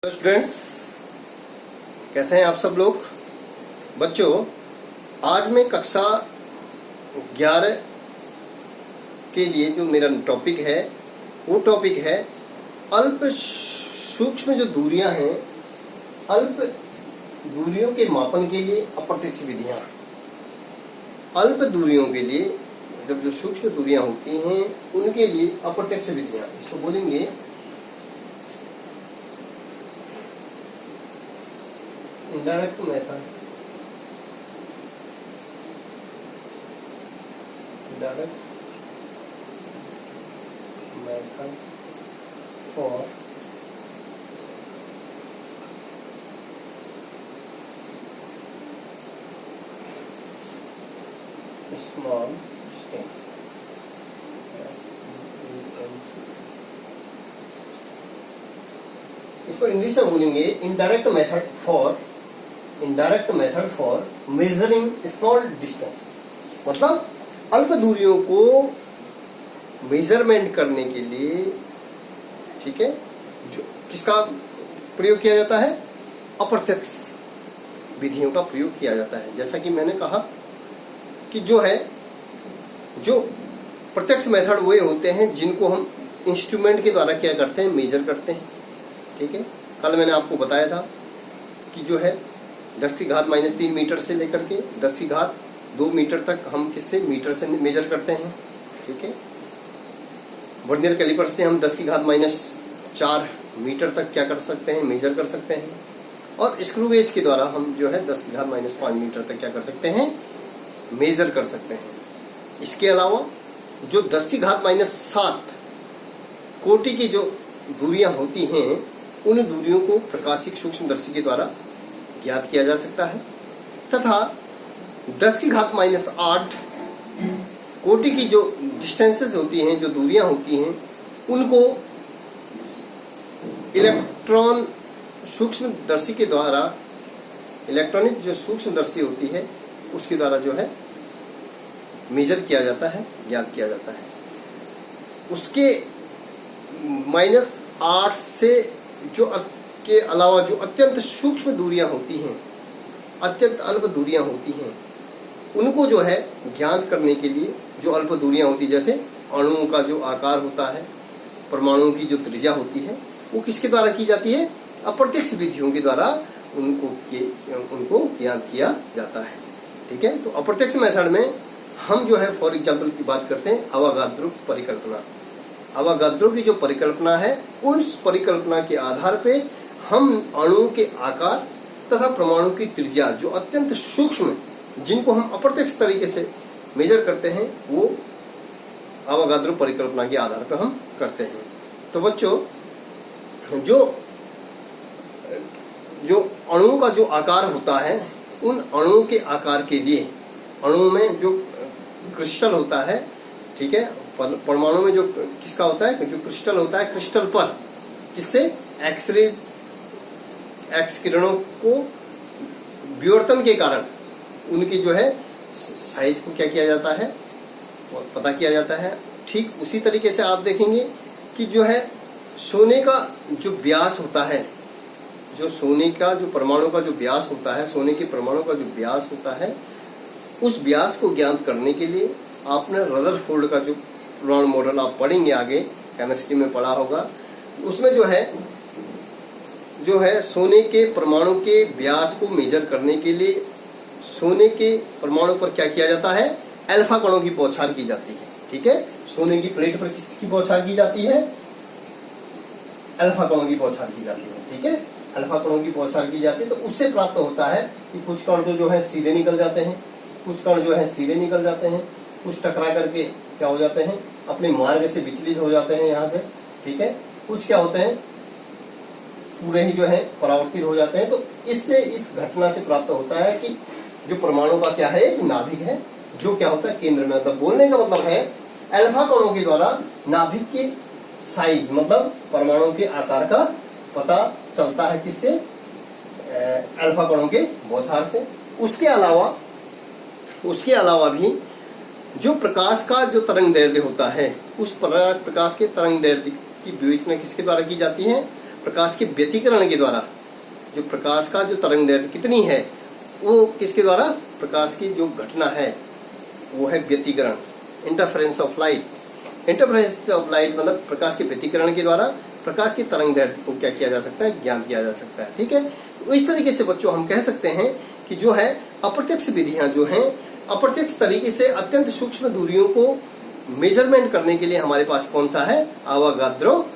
Hello students, कैसे हैं आप सब लोग। बच्चों, आज मैं कक्षा 11 के लिए जो मेरा टॉपिक है वो टॉपिक है अल्प सूक्ष्म जो दूरियां हैं, अल्प दूरियों के मापन के लिए अप्रत्यक्ष विधियां। अल्प दूरियों के लिए, जब जो सूक्ष्म दूरियां होती हैं उनके लिए अप्रत्यक्ष विधियां, इसको बोलेंगे indirect method for small distance। इसको इंग्लिश में बोलेंगे indirect method for measuring small distance. मतलब अल्प दूरियों को मेजरमेंट करने के लिए, ठीक है, जो किसका प्रयोग किया जाता है, अप्रत्यक्ष विधियों का प्रयोग किया जाता है। जैसा कि मैंने कहा कि जो प्रत्यक्ष मेथड वे होते हैं जिनको हम इंस्ट्रूमेंट के द्वारा क्या करते हैं, मेजर करते हैं। ठीक है, कल मैंने आपको बताया था कि जो है 10⁻³ मीटर से लेकर के 10⁻² मीटर तक हम किससे, मीटर से मेजर करते हैं। ठीक है, वर्नियर कैलिपर से हम 10⁻⁴ मीटर तक क्या कर सकते हैं, मेजर कर सकते हैं। और स्क्रू गेज के द्वारा हम जो है 10⁻⁵ मीटर तक क्या कर सकते हैं, मेजर कर सकते हैं। इसके अलावा जो 10⁻⁷ कोटि की जो दूरियां होती हैं, उन दूरियों को प्रकाशिक सूक्ष्मदर्शी के द्वारा ज्ञात किया जा सकता है। तथा 10⁻⁸ कोटि की जो डिस्टेंसेस होती हैं, जो दूरियां होती हैं, उनको इलेक्ट्रॉन सूक्ष्मदर्शी के द्वारा, इलेक्ट्रॉनिक जो सूक्ष्मदर्शी होती है उसके द्वारा जो है मेजर किया जाता है, ज्ञात किया जाता है। उसके -8 से जो के अलावा जो अत्यंत सूक्ष्म दूरियां होती हैं, अत्यंत अल्प दूरियां होती हैं, उनको जो है ज्ञात करने के लिए जो अल्प दूरियां होती, जैसे अणुओं का जो आकार होता है, परमाणुओं की जो त्रिज्या होती है, वो किसके द्वारा की जाती है, अप्रत्यक्ष विधियों के द्वारा उनको ज्ञात किया जाता है। ठीक है, तो अप्रत्यक्ष मेथड में हम जो है फॉर एग्जाम्पल की बात करते हैं अवोगाद्रो परिकल्पना। अवोगाद्रो की जो परिकल्पना है, उस परिकल्पना के आधार पे हम अणुओं के आकार तथा परमाणु की त्रिज्या जो अत्यंत सूक्ष्म, जिनको हम अप्रत्यक्ष तरीके से मेजर करते हैं, वो अवोगाद्रो परिकल्पना के आधार पर हम करते हैं। तो बच्चों, जो अणुओं का जो आकार होता है, उन अणुओं के आकार के लिए, अणु में जो क्रिस्टल होता है, ठीक है, परमाणु में जो किसका होता है, जो क्रिस्टल होता है, क्रिस्टल पर किससे, एक्स किरणों को विवर्तन के कारण उनकी जो है साइज को क्या किया जाता है, पता किया जाता है। ठीक उसी तरीके से आप देखेंगे कि जो है सोने का जो व्यास होता है, जो सोने का जो परमाणु का जो व्यास होता है, सोने के परमाणु का जो व्यास होता है, उस व्यास को ज्ञात करने के लिए आपने रदरफोर्ड का जो पुराण मॉडल आप पढ़ेंगे, आगे केमिस्ट्री में पढ़ा होगा, उसमें जो है सोने के परमाणु के व्यास को मेजर करने के लिए सोने के परमाणु पर क्या किया जाता है, अल्फा कणों की बौछार की जाती है। ठीक है, सोने की प्लेट पर किसकी बौछार की जाती है, अल्फा कणों की बौछार की जाती है। ठीक है, अल्फा कणों की बौछार की जाती है, तो उससे प्राप्त होता है कि कुछ कण तो जो है सीधे निकल जाते हैं, कुछ कण जो है सीधे निकल जाते हैं, कुछ टकरा करके क्या हो जाते हैं, अपने मार्ग से विचलित हो जाते हैं यहाँ से। ठीक है, कुछ क्या होते हैं, पूरे ही जो है परावर्तित हो जाते हैं। तो इससे, इस घटना से प्राप्त होता है कि जो परमाणु का क्या है, एक नाभिक है, जो क्या होता है केंद्र में। मतलब बोलने का मतलब है अल्फा कणों के द्वारा नाभिक के साइज, मतलब परमाणु के आकार का पता चलता है, किससे, अल्फा कणों के बौछार से। उसके अलावा भी जो प्रकाश का जो तरंग दैर्ध्य होता है, उस प्रकाश के तरंग दैर्ध्य की विवेचना किसके द्वारा की जाती है, प्रकाश के व्यतिकरण के द्वारा, जो प्रकाश का जो तरंग दैर्घ्य कितनी है वो किसके द्वारा, प्रकाश की जो घटना है वो है व्यतिकरण, interference of light. Interference of light मतलब प्रकाश के व्यतिकरण के द्वारा प्रकाश की तरंग दैर्घ्य को क्या किया जा सकता है, ज्ञान किया जा सकता है। ठीक है, तो इस तरीके से बच्चों हम कह सकते हैं कि जो है अप्रत्यक्ष विधियां जो हैं, अप्रत्यक्ष तरीके से अत्यंत सूक्ष्म दूरियों को मेजरमेंट करने के लिए हमारे पास कौन सा है, आवागाद्रो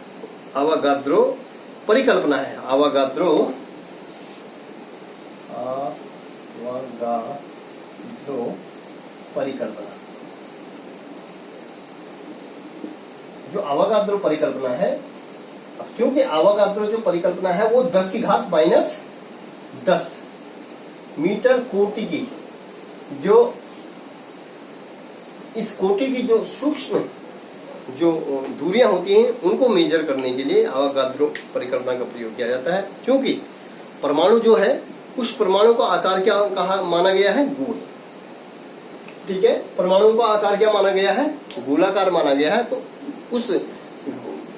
परिकल्पना है। आवागाद्रो परिकल्पना, जो आवागाद्रो परिकल्पना है, अब क्योंकि आवागाद्रो जो परिकल्पना है वो 10 की घात -10 मीटर कोटि की, जो इस कोटि की जो सूक्ष्म जो दूरियां होती हैं उनको मेजर करने के लिए आवागाद्रो परिकल्पना का प्रयोग किया जाता है। क्योंकि परमाणु जो है उस परमाणु का आकार क्या कहा माना गया है, गोल। ठीक है, परमाणु का आकार क्या माना गया है, गोलाकार माना गया है। तो उस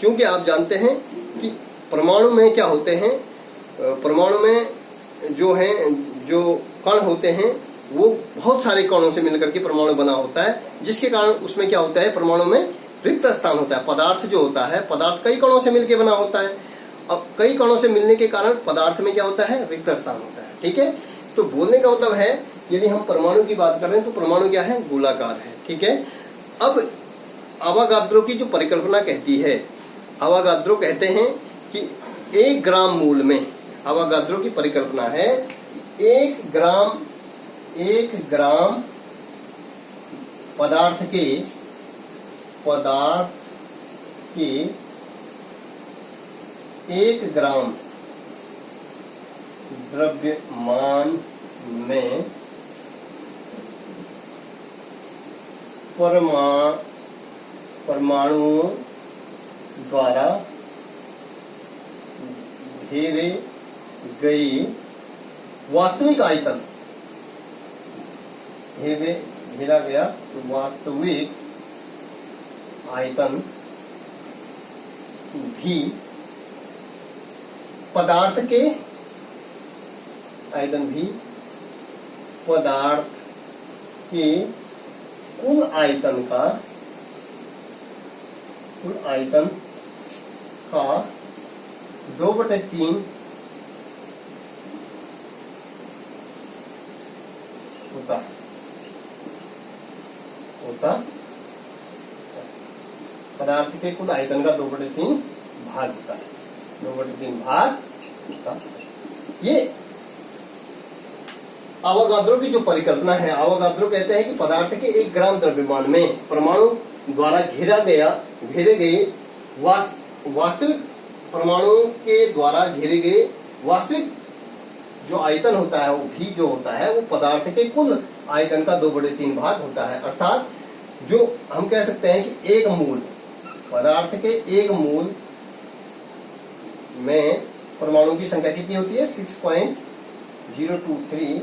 क्योंकि आप जानते हैं कि परमाणु में क्या होते हैं, परमाणु में जो है जो कण होते हैं वो बहुत सारे कणों से मिलकर के परमाणु बना होता है, जिसके कारण उसमें क्या होता है, परमाणु में रिक्त स्थान होता है। पदार्थ जो होता है, पदार्थ कई कणों से मिलकर बना होता है। अब कई कणों से मिलने के कारण पदार्थ में क्या होता है, रिक्त स्थान होता है। ठीक है, तो बोलने का मतलब है यदि हम परमाणु की बात कर रहे हैं तो परमाणु क्या है, गोलाकार है। ठीक है, अब आवागाद्रो की जो परिकल्पना कहती है, आवागाद्रो कहते हैं कि 1 ग्राम मूल में, आवागाद्रो की परिकल्पना है 1 ग्राम पदार्थ के के 1 ग्राम द्रव्यमान में परमाणुओं द्वारा घेरे गई वास्तविक आयतन, घेरा गया वास्तविक आयतन भी पदार्थ के कुल आयतन का 2/3 होता है। पदार्थ के कुल आयतन का 2/3 भाग होता है, 2/3 भाग होता है। ये आवागाद्रो की जो परिकल्पना है, आवागाद्रो कहते हैं कि पदार्थ के 1 ग्राम द्रव्यमान में परमाणु द्वारा घेरे गए वास्तविक परमाणु के द्वारा घेरे गए वास्तविक जो आयतन होता है वो भी जो होता है वो पदार्थ के कुल आयतन का 2/3 भाग होता है। अर्थात जो हम कह सकते हैं कि एक मूल पदार्थ के 1 मूल में परमाणु की संख्या कितनी होती है, 6.023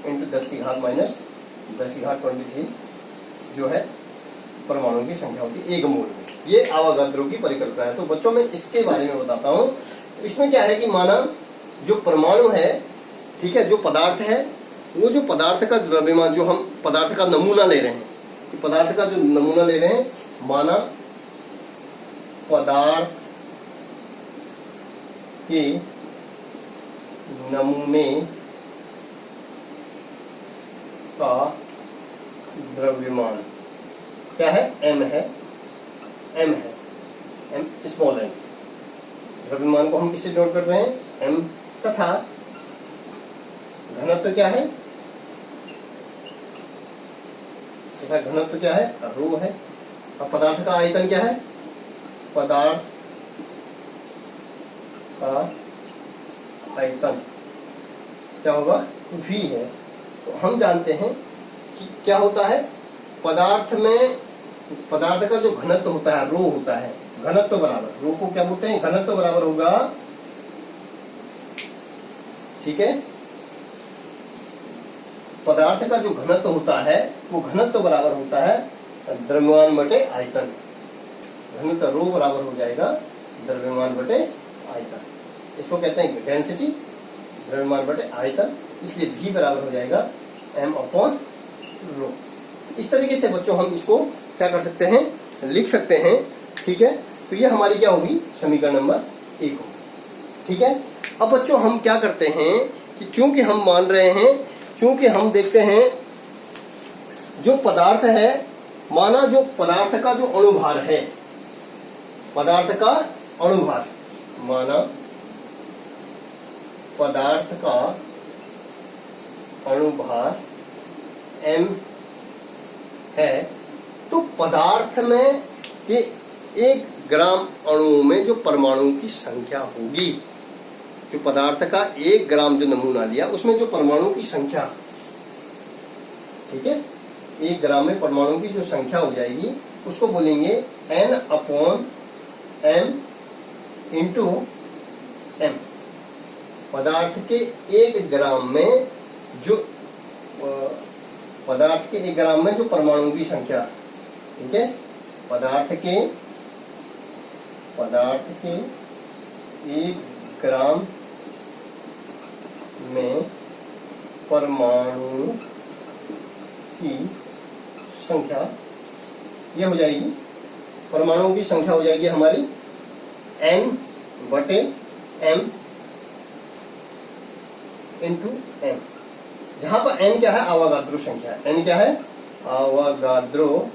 into 10 की घात -23 जो है परमाणु की संख्या होती है 1 मूल में। ये आवागाद्रो की परिकल्पना है। तो बच्चों में इसके बारे में बताता हूँ। इसमें क्या है कि माना जो परमाणु है, ठीक है, जो पदार्थ है, वो जो पदार्थ का द्रव्यमान, जो हम पदार्थ का नमूना ले रहे हैं, पदार्थ का जो नमूना ले रहे हैं, माना पदार्थ के नमूने का द्रव्यमान क्या है, m है, स्मॉल m। द्रव्यमान को हम किससे जोड़ कर रहे हैं, m, तथा घनत्व क्या है, तथा घनत्व क्या है, रो है। अब पदार्थ का आयतन क्या है, पदार्थ का आयतन क्या होगा, v है। तो हम जानते हैं कि क्या होता है, पदार्थ का जो घनत्व होता है, रो होता है, घनत्व बराबर, रो को क्या बोलते हैं, घनत्व बराबर होगा, ठीक है, पदार्थ का जो घनत्व होता है वो घनत्व बराबर होता है द्रव्यमान बटे आयतन। घनत्व रो बराबर हो जाएगा द्रव्यमान बटे आयतन, इसको कहते हैं डेंसिटी, द्रव्यमान बटे आयतन, इसलिए V बराबर हो जाएगा m/ρ। इस तरीके से बच्चों हम इसको क्या कर सकते हैं, लिख सकते हैं। ठीक है, तो ये हमारी क्या होगी, समीकरण नंबर 1 होगी। ठीक है, अब बच्चों हम क्या करते हैं कि चूंकि हम मान रहे हैं, चूंकि हम देखते हैं जो पदार्थ है, माना जो पदार्थ का जो अणुभार है, पदार्थ का अणुभार, माना पदार्थ का अणुभार m है, तो पदार्थ में के 1 ग्राम अणु में जो परमाणुओं की संख्या होगी, जो पदार्थ का 1 ग्राम जो नमूना लिया उसमें जो परमाणुओं की संख्या, ठीक है, 1 ग्राम में परमाणुओं की जो संख्या हो जाएगी उसको बोलेंगे n/m इंटू m। पदार्थ के 1 ग्राम में जो पदार्थ के 1 ग्राम में जो परमाणुओं की संख्या, ठीक है, पदार्थ के 1 ग्राम में परमाणु की संख्या, ये हो जाएगी, परमाणुओं की संख्या हो जाएगी हमारी n/m इंटू m। जहां पर n क्या है, आवागाद्रो संख्या, n क्या है, आवागाद्रो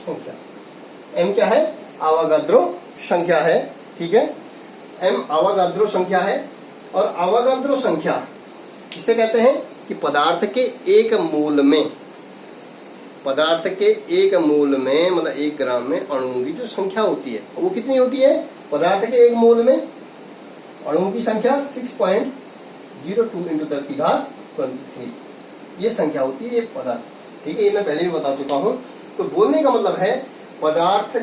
संख्या, m क्या है, आवागाद्रो संख्या है। ठीक है, m आवागाद्रो संख्या है, और आवागाद्रो संख्या किसे कहते हैं कि पदार्थ के 1 मोल में, पदार्थ के 1 मोल में मतलब 1 ग्राम में अणुओं की जो संख्या होती है वो कितनी होती है, पदार्थ के 1 मोल में अणुओं की संख्या 6.02 इंटू 10⁻23 ये संख्या होती है, ये पदार्थ। ठीक है, ये मैं पहले भी बता चुका हूं। तो बोलने का मतलब है पदार्थ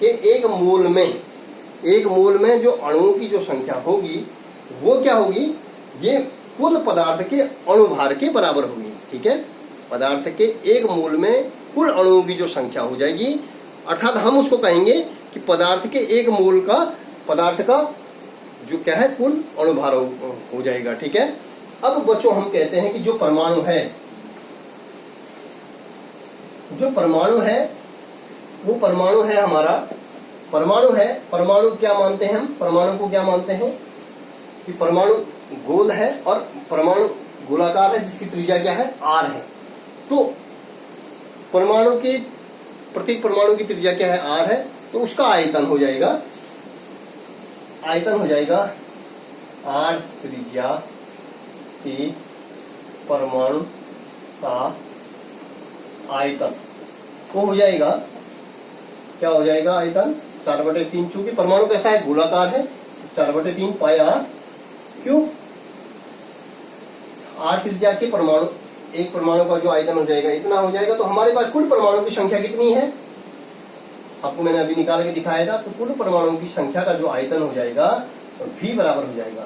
के 1 मोल में जो अणुओं की जो संख्या होगी वो क्या होगी, ये कुल पदार्थ के अणुभार के बराबर होगी। ठीक है, पदार्थ के 1 मोल में कुल अणुओं की जो संख्या हो जाएगी, अर्थात हम उसको कहेंगे कि पदार्थ के 1 मोल का पदार्थ का जो क्या है कुल अणुभार हो जाएगा। ठीक है, अब बच्चों हम कहते हैं कि जो परमाणु है वो परमाणु है हमारा, परमाणु क्या मानते हैं हम, परमाणु को क्या मानते हैं कि परमाणु गोल है और परमाणु गोलाकार है जिसकी त्रिज्या क्या है, r है। तो परमाणु के प्रत्येक परमाणु की त्रिज्या क्या है, r है, तो उसका आयतन हो जाएगा r त्रिज्या के परमाणु का आयतन, वो हो जाएगा, क्या हो जाएगा, आयतन 4/3। चूंकि परमाणु कैसा है, गोलाकार है, 4/3 पाई r क्यूब। r त्रिज्या के परमाणु, एक परमाणु का जो आयतन हो जाएगा इतना हो जाएगा। तो हमारे पास कुल परमाणु की संख्या कितनी है, आपको मैंने अभी निकाल के दिखाया था। तो कुल परमाणु की संख्या का जो आयतन हो जाएगा तो V बराबर हो जाएगा।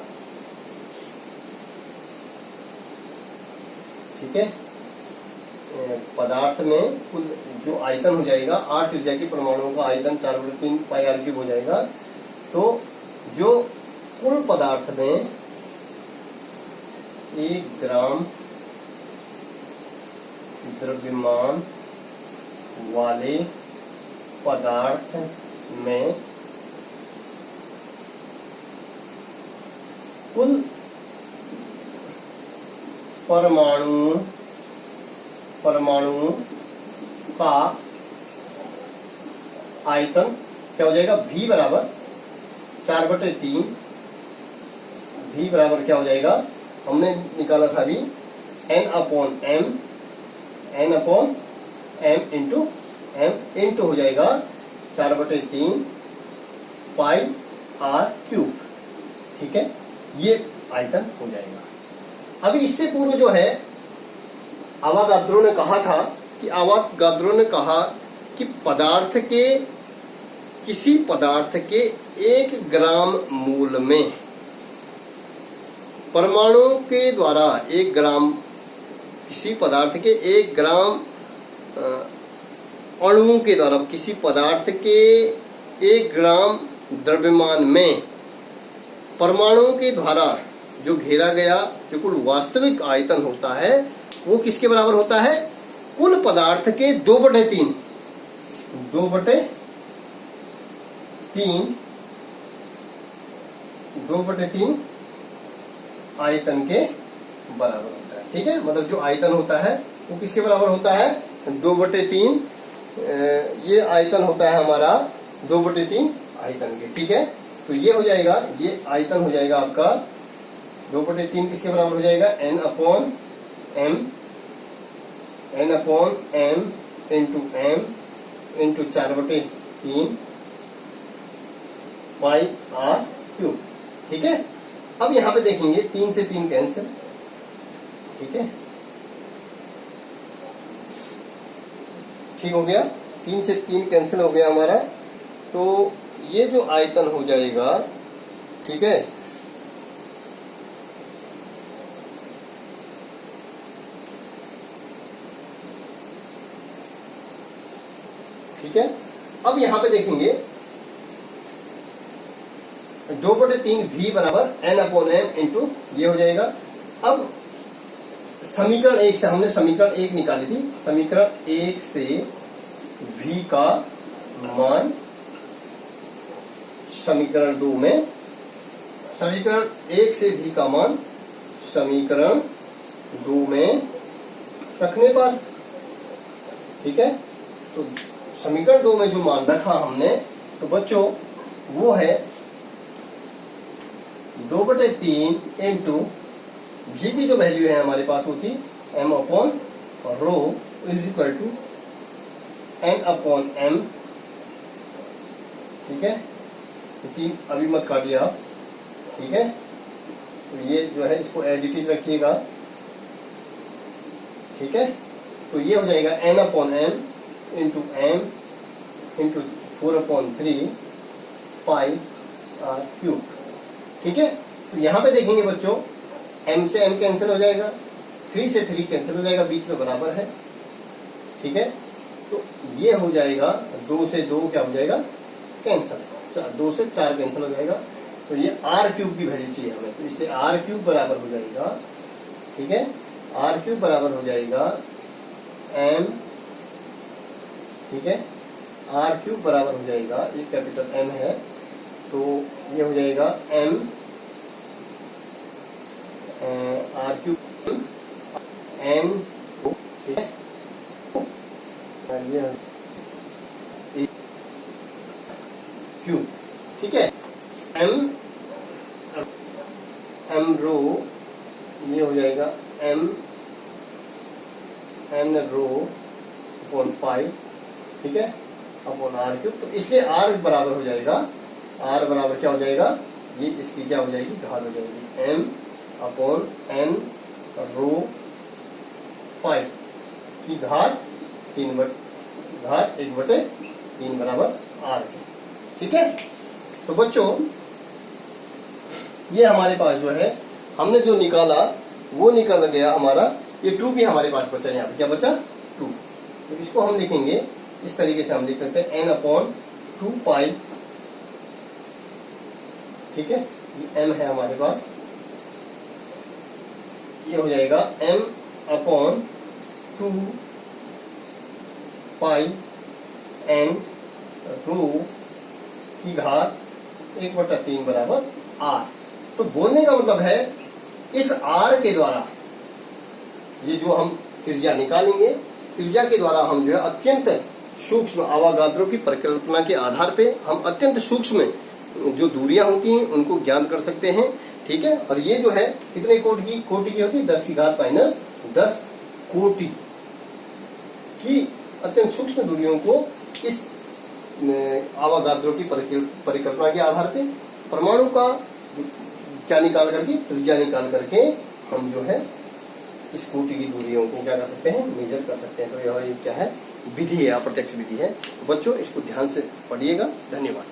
ठीक है, पदार्थ में कुल जो आयतन हो जाएगा, 8 त्रिज्या के परमाणुओं का आयतन 4/3 पाई r क्यूब हो जाएगा। तो जो कुल पदार्थ में 1 ग्राम द्रव्यमान वाले पदार्थ में कुल परमाणु का आयतन क्या हो जाएगा, V बराबर 4/3। V बराबर क्या हो जाएगा, हमने निकाला था अभी n/m इंटू m इंटू हो जाएगा 4/3 पाई r क्यूब। ठीक है, ये आयतन हो जाएगा। अभी इससे पूर्व जो है आवागाद्रो ने कहा कि किसी पदार्थ के 1 ग्राम मोल में परमाणु के द्वारा 1 ग्राम किसी पदार्थ के 1 ग्राम अणुओं के द्वारा, किसी पदार्थ के 1 ग्राम द्रव्यमान में परमाणुओं के द्वारा जो घेरा गया जो कुल वास्तविक आयतन होता है वो किसके बराबर होता है? कुल पदार्थ के 2/3 आयतन के बराबर होता है। ठीक है, मतलब जो आयतन होता है वो किसके बराबर होता है? 2/3। ये आयतन होता है हमारा 2/3 आयतन के। ठीक है, तो ये हो जाएगा, ये आयतन हो जाएगा आपका 2/3 किसके बराबर हो जाएगा? n/m इंटू 4/3 पाई r क्यूब। ठीक है, अब यहां पे देखेंगे 3 से 3 कैंसिल। ठीक है, ठीक हो गया, 3 से 3 कैंसिल हो गया हमारा। तो ये जो आयतन हो जाएगा, ठीक है, ठीक है। अब यहां पे देखेंगे 2/3 v बराबर n/m इंटू ये हो जाएगा। अब समीकरण 1 से हमने समीकरण 1 निकाली थी, समीकरण 1 से v का मान समीकरण 2 में, समीकरण 1 से v का मान समीकरण 2 में रखने पर, ठीक है, तो समीकरण 2 में जो मान रखा हमने, तो बच्चों वो है 2/3 इंटू v की जो वैल्यू है हमारे पास होती m/ρ is equal to n/m। ठीक है, तो अभी मत काटिए आप। ठीक है, तो ये जो है इसको एज इट इज रखिएगा। ठीक है, तो ये हो जाएगा n/m इंटू m इंटू 4/3 पाई r क्यूब। ठीक है, तो यहां पे देखेंगे बच्चों m से m कैंसिल हो जाएगा, 3 से 3 कैंसिल हो जाएगा, बीच में बराबर है। ठीक है, तो ये हो जाएगा 2 से 2 क्या हो जाएगा? कैंसिल। 2 से 4 कैंसिल हो जाएगा। तो ये r क्यूब की वैल्यू चाहिए हमें, तो इसलिए r क्यूब बराबर हो जाएगा। ठीक है, r क्यूब बराबर हो जाएगा m। ठीक है, r क्यूब बराबर हो जाएगा, ये कैपिटल M है, तो ये हो जाएगा m r क्यूब n। ठीक है, ये क्यूब। ठीक है, m रो ये हो जाएगा m n rho upon pi, ठीक है, अपॉन r क्यूब। तो इसलिए r बराबर हो जाएगा, r बराबर क्या हो जाएगा? ये इसकी क्या हो जाएगी? घात हो जाएगी, m अपॉन n रो पाई की घात 1/3 बराबर r की। ठीक है, तो बच्चों ये हमारे पास जो है हमने जो निकाला वो निकल गया हमारा, ये 2 भी हमारे पास बचा। यहाँ पे क्या बचा? 2। तो इसको हम लिखेंगे इस तरीके से, हम लिख सकते हैं n/2 पाई। ठीक है, ये m है हमारे पास, ये हो जाएगा m/2 पाई n रो की घात 1/3 बराबर r। तो बोलने का मतलब है इस r के द्वारा ये जो हम त्रिज्या निकालेंगे, त्रिज्या के द्वारा हम जो है अत्यंत सूक्ष्म आवागाद्रो की परिकल्पना के आधार पे हम अत्यंत सूक्ष्म जो दूरियां होती हैं उनको ज्ञान कर सकते हैं। ठीक है, और ये जो है कितने कोटि की होती है? 10⁻⁻10 कोटि की अत्यंत सूक्ष्म दूरियों को इस आवागाद्रो की परिकल्पना के आधार पे परमाणु का क्या निकाल करके, त्रिज्या निकाल करके हम जो है इस कोटि की दूरियों को क्या कर सकते हैं? मेजर कर सकते हैं। तो यह क्या है? विधि है, अप्रत्यक्ष विधि है। बच्चों इसको ध्यान से पढ़िएगा। धन्यवाद।